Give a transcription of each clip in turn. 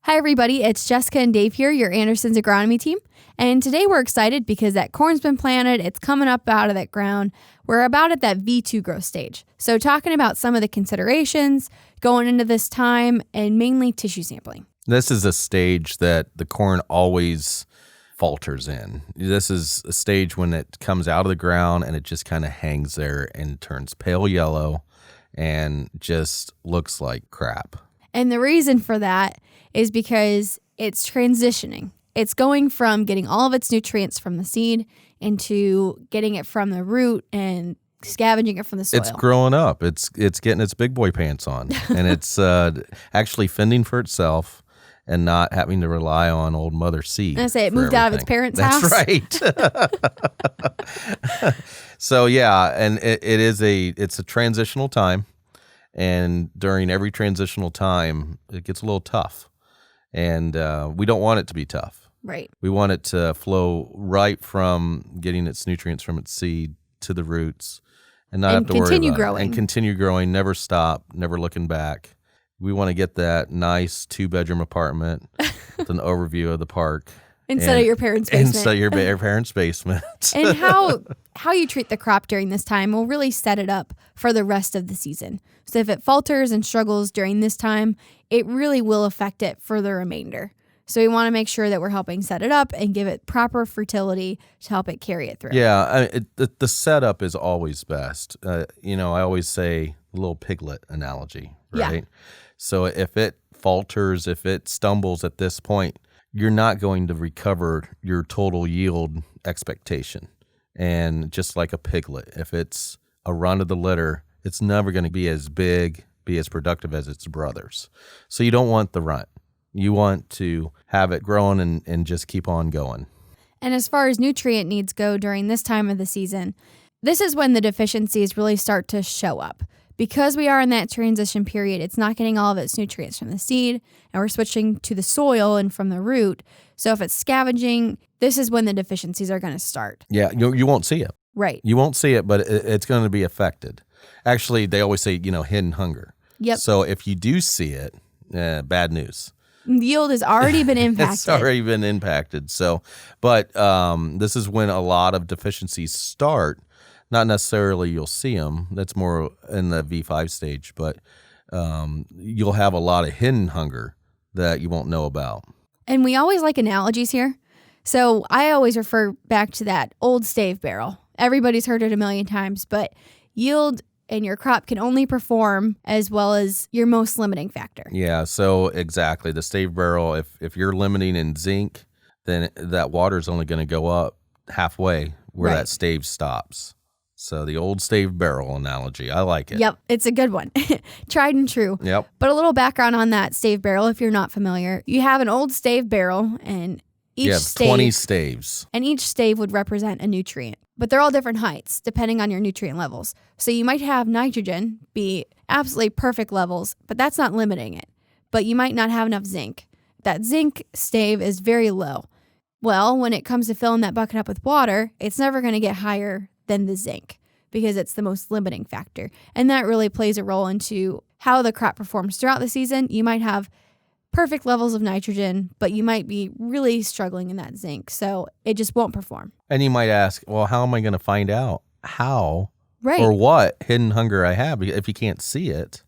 Hi, everybody. It's Jessica and Dave here, your Anderson's agronomy team. And today we're excited because that corn's been planted. It's coming up out of that ground. We're about at that V2 growth stage. So talking about some of the considerations going into this time and mainly tissue sampling. This is a stage that the corn always falters in. This is a stage when it comes out of the ground and it just kind of hangs there and turns pale yellow and just looks like crap. And the reason for that is because it's transitioning. It's going from getting all of its nutrients from the seed into getting it from the root and scavenging it from the soil. It's growing up. It's getting its big boy pants on, and it's actually fending for itself and not having to rely on old mother seed. I say it moved out of its parents' house. That's right. So yeah, and it's a transitional time, and during every transitional time, it gets a little tough. And we don't want it to be tough. Right. We want it to flow right from getting its nutrients from its seed to the roots and not have to worry about growing. it. And continue growing, never stop, never looking back. We want to get that nice 2-bedroom apartment with an overview of the park. Instead of your parents' basement. Instead of your parents' basement. And how you treat the crop during this time will really set it up for the rest of the season. So if it falters and struggles during this time, it really will affect it for the remainder. So we want to make sure that we're helping set it up and give it proper fertility to help it carry it through. Yeah, the setup is always best. I always say the little piglet analogy, right? Yeah. So if it falters, if it stumbles at this point, you're not going to recover your total yield expectation. And just like a piglet, if it's a run of the litter, it's never going to be as big, be as productive as its brothers. So you don't want the runt. You want to have it growing and just keep on going. And as far as nutrient needs go during this time of the season, this is when the deficiencies really start to show up. Because we are in that transition period, it's not getting all of its nutrients from the seed, and we're switching to the soil and from the root. So if it's scavenging, this is when the deficiencies are going to start. Yeah, you won't see it. Right. You won't see it, but it's going to be affected. Actually, they always say, hidden hunger. Yep. So if you do see it, bad news. Yield has already been impacted. It's already been impacted. So, but this is when a lot of deficiencies start. Not necessarily you'll see them. That's more in the V5 stage, but you'll have a lot of hidden hunger that you won't know about. And we always like analogies here. So I always refer back to that old stave barrel. Everybody's heard it a million times, but yield and your crop can only perform as well as your most limiting factor. Yeah, so exactly. The stave barrel, if you're limiting in zinc, then that water is only going to go up halfway where that stave stops. So the old stave barrel analogy, I like it. Yep, it's a good one. Tried and true. Yep. But a little background on that stave barrel, if you're not familiar. You have an old stave barrel, and each stave, 20 staves. And each stave would represent a nutrient. But they're all different heights, depending on your nutrient levels. So you might have nitrogen be absolutely perfect levels, but that's not limiting it. But you might not have enough zinc. That zinc stave is very low. Well, when it comes to filling that bucket up with water, it's never going to get higher than the zinc because it's the most limiting factor. And that really plays a role into how the crop performs throughout the season. You might have perfect levels of nitrogen, but you might be really struggling in that zinc. So it just won't perform. And you might ask, well, how am I going to find out how Right. or what hidden hunger I have? If you can't see it,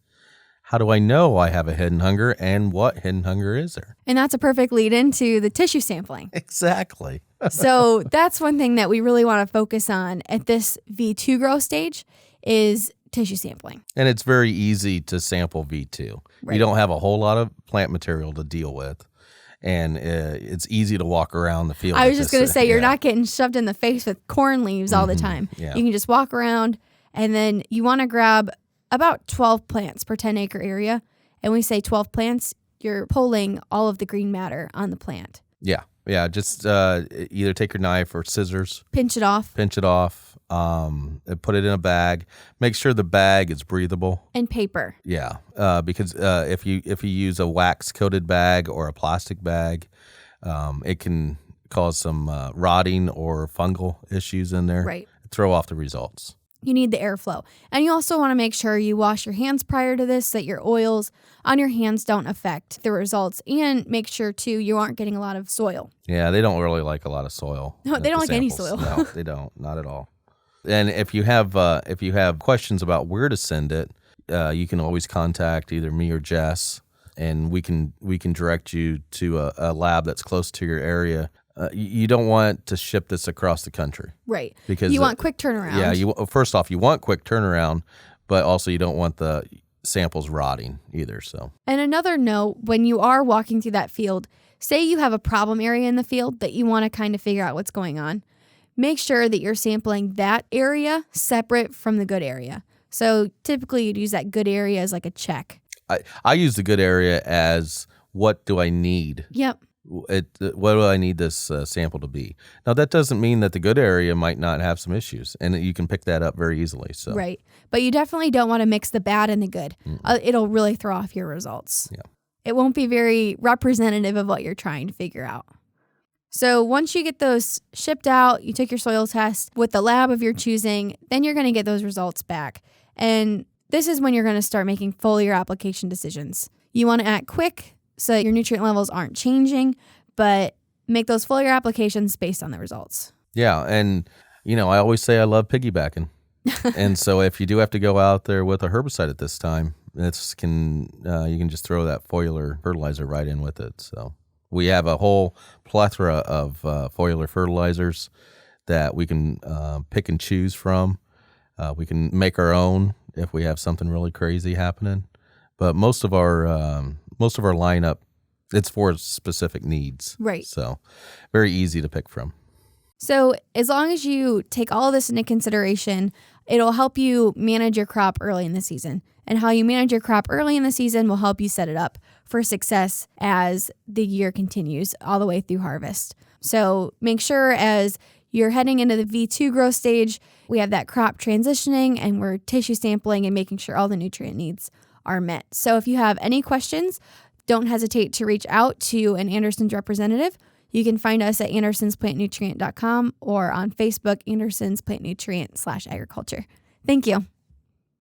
how do I know I have a hidden hunger and what hidden hunger is there? And that's a perfect lead into the tissue sampling. Exactly. So that's one thing that we really want to focus on at this V2 growth stage is tissue sampling. And it's very easy to sample V2. Right. You don't have a whole lot of plant material to deal with. And it's easy to walk around the field. I was just going to say, you're not getting shoved in the face with corn leaves all the time. Yeah. You can just walk around, and then you want to grab about 12 plants per 10-acre area. And we say 12 plants, you're pulling all of the green matter on the plant. Yeah, just either take your knife or scissors. Pinch it off. And put it in a bag. Make sure the bag is breathable. And paper. Yeah, because if you use a wax-coated bag or a plastic bag, it can cause some rotting or fungal issues in there. Right. Throw off the results. You need the airflow. And you also want to make sure you wash your hands prior to this so that your oils on your hands don't affect the results. And make sure, too, you aren't getting a lot of soil. Yeah, they don't really like a lot of soil. No, they don't like any samples. soil. No, they don't. Not at all. And if you have questions about where to send it, you can always contact either me or Jess, and we can direct you to a lab that's close to your area. You don't want to ship this across the country. Right. Because you want quick turnaround. Yeah, first off, you want quick turnaround, but also you don't want the samples rotting either. So. And another note, when you are walking through that field, say you have a problem area in the field that you want to kind of figure out what's going on, make sure that you're sampling that area separate from the good area. So typically you'd use that good area as like a check. I use the good area as what do I need? Yep. What do I need this sample to be? Now, that doesn't mean that the good area might not have some issues, and you can pick that up very easily. So. Right. But you definitely don't want to mix the bad and the good. It'll really throw off your results. Yeah. It won't be very representative of what you're trying to figure out. So once you get those shipped out, you take your soil test with the lab of your choosing, then you're going to get those results back. And this is when you're going to start making foliar application decisions. You want to act quick so that your nutrient levels aren't changing, but make those foliar applications based on the results. Yeah, and I always say I love piggybacking. And so if you do have to go out there with a herbicide at this time, you can just throw that foliar fertilizer right in with it. So we have a whole plethora of foliar fertilizers that we can pick and choose from. We can make our own if we have something really crazy happening. But most of our lineup, it's for specific needs. Right. So very easy to pick from. So as long as you take all of this into consideration, it'll help you manage your crop early in the season. And how you manage your crop early in the season will help you set it up for success as the year continues all the way through harvest. So make sure as you're heading into the V2 growth stage, we have that crop transitioning and we're tissue sampling and making sure all the nutrient needs are met. So if you have any questions, don't hesitate to reach out to an Anderson's representative. You can find us at andersonsplantnutrient.com or on Facebook, Anderson's Plant Nutrient /agriculture. Thank you.